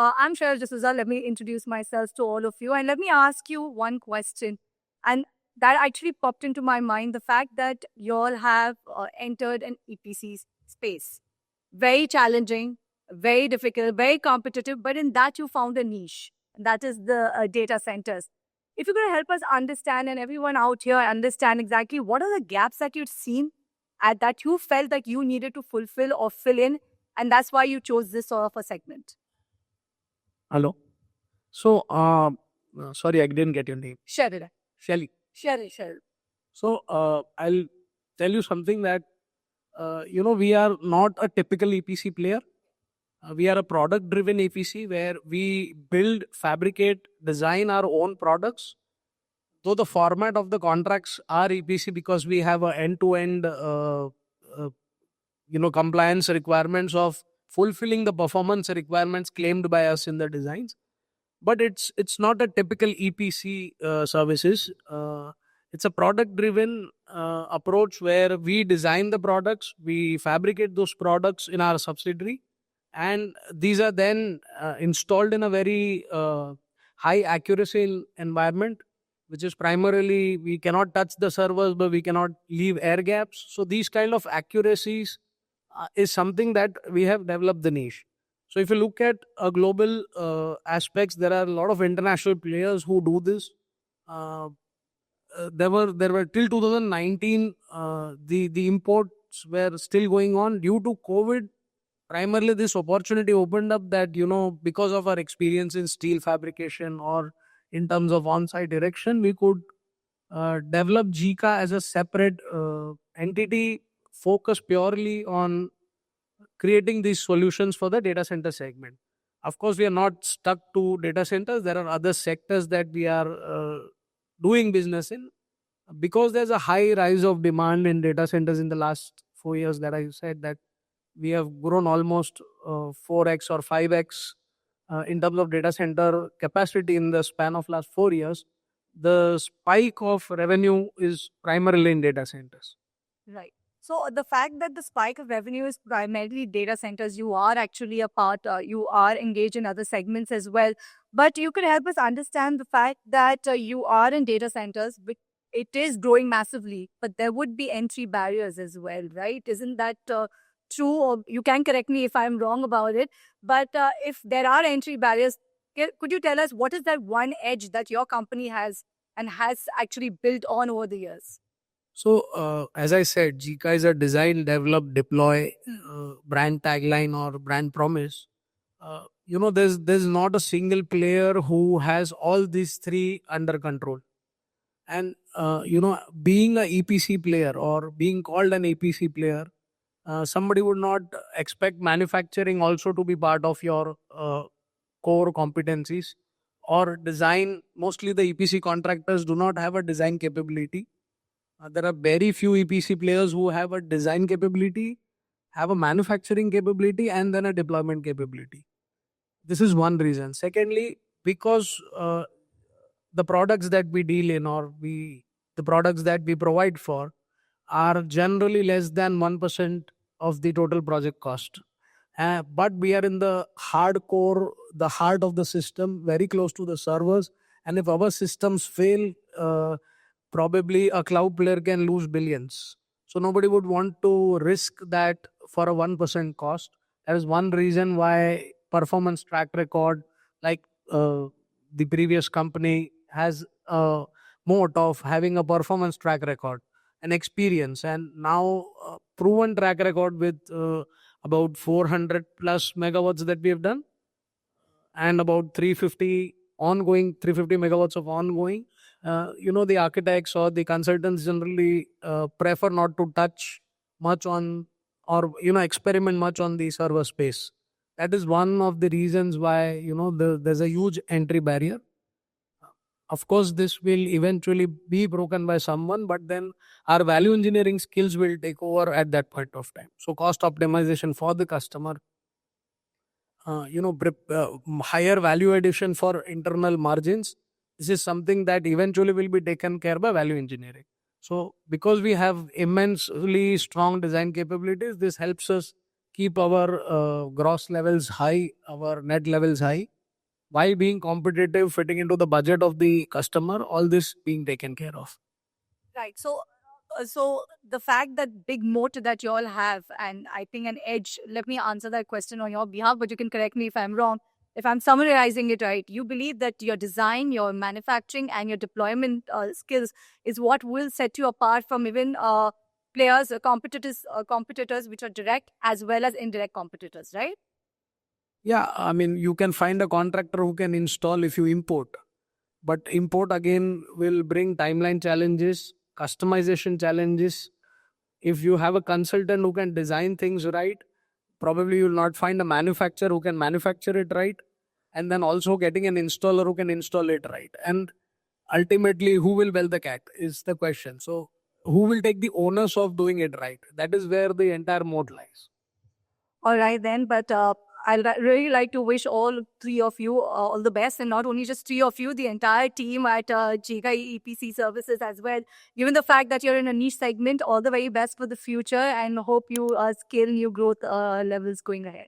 I'm Cheryl D'Souza. Let me introduce myself to all of you and let me ask you one question. And that actually popped into my mind the fact that you all have entered an EPC space. Very challenging, very difficult, very competitive, but in that you found a niche. And that is the data centers. If you could help us understand and everyone out here understand exactly what are the gaps that you've seen at that you felt that you needed to fulfill or fill in, and that's why you chose this sort of a segment. Hello. So, sorry, I didn't get your name. Cheryl. Shelly. Cheryl. So, I'll tell you something that, we are not a typical EPC player. We are a product driven EPC where we build, fabricate, design our own products. Though the format of the contracts are EPC because we have a end to end, compliance requirements of fulfilling the performance requirements claimed by us in the designs, but it's not a typical EPC services. It's a product driven approach where we design the products, we fabricate those products in our subsidiary, and these are then installed in a very high accuracy environment, which is primarily we cannot touch the servers but we cannot leave air gaps. So these kind of accuracies is something that we have developed the niche. So if you look at global aspects, there are a lot of international players who do this. There were till 2019 the imports were still going on due to COVID. Primarily, this opportunity opened up that because of our experience in steel fabrication or in terms of on-site erection, we could develop GICA as a separate entity focused purely on creating these solutions for the data center segment. Of course, we are not stuck to data centers. There are other sectors that we are doing business in. Because there's a high rise of demand in data centers in the last 4 years that I said that we have grown almost 4x or 5x in terms of data center capacity in the span of last 4 years. The spike of revenue is primarily in data centers. Right. So the fact that the spike of revenue is primarily data centers, you are actually a part, you are engaged in other segments as well. But you could help us understand the fact that you are in data centers, but it is growing massively, but there would be entry barriers as well, right? Isn't that true? Or you can correct me if I'm wrong about it. But if there are entry barriers, could you tell us what is that one edge that your company has and has actually built on over the years? So, as I said, GICA is a design, develop, deploy brand tagline or brand promise. There's not a single player who has all these three under control. And being a EPC player or being called an EPC player, somebody would not expect manufacturing also to be part of your core competencies or design. Mostly the EPC contractors do not have a design capability. There are very few EPC players who have a design capability, have a manufacturing capability, and then a deployment capability. This is one reason. Secondly, because the products that we deal in or the products that we provide for are generally less than 1% of the total project cost. But we are in the hardcore, the heart of the system, very close to the servers. And if our systems fail, probably a cloud player can lose billions. So nobody would want to risk that for a 1% cost. That is one reason why performance track record, like the previous company, has a moat of having a performance track record and experience, and now proven track record with about 400 plus megawatts that we have done, and about 350 megawatts of ongoing. The architects or the consultants generally prefer not to touch much on or experiment much on the server space. That is one of the reasons why there's a huge entry barrier. Of course, this will eventually be broken by someone, but then our value engineering skills will take over at that point of time. So cost optimization for the customer, higher value addition for internal margins. This is something that eventually will be taken care by value engineering. So because we have immensely strong design capabilities, this helps us keep our gross levels high, our net levels high, while being competitive, fitting into the budget of the customer, all this being taken care of. Right. So the fact that big moat that you all have, and I think an edge. Let me answer that question on your behalf, but you can correct me if I'm wrong. If I'm summarizing it right, you believe that your design, your manufacturing, and your deployment skills is what will set you apart from even players, competitors which are direct as well as indirect competitors, right? Yeah, I mean, you can find a contractor who can install if you import. But import again will bring timeline challenges, customization challenges. If you have a consultant who can design things right, probably you'll not find a manufacturer who can manufacture it right. And then also getting an installer who can install it right. And ultimately, who will bell the cat is the question. So, who will take the onus of doing it right? That is where the entire moat lies. All right, then. But really like to wish all three of you all the best, and not only just three of you, the entire team at Jiga EPC Services as well. Given the fact that you're in a niche segment, all the very best for the future, and hope you scale new growth levels going ahead.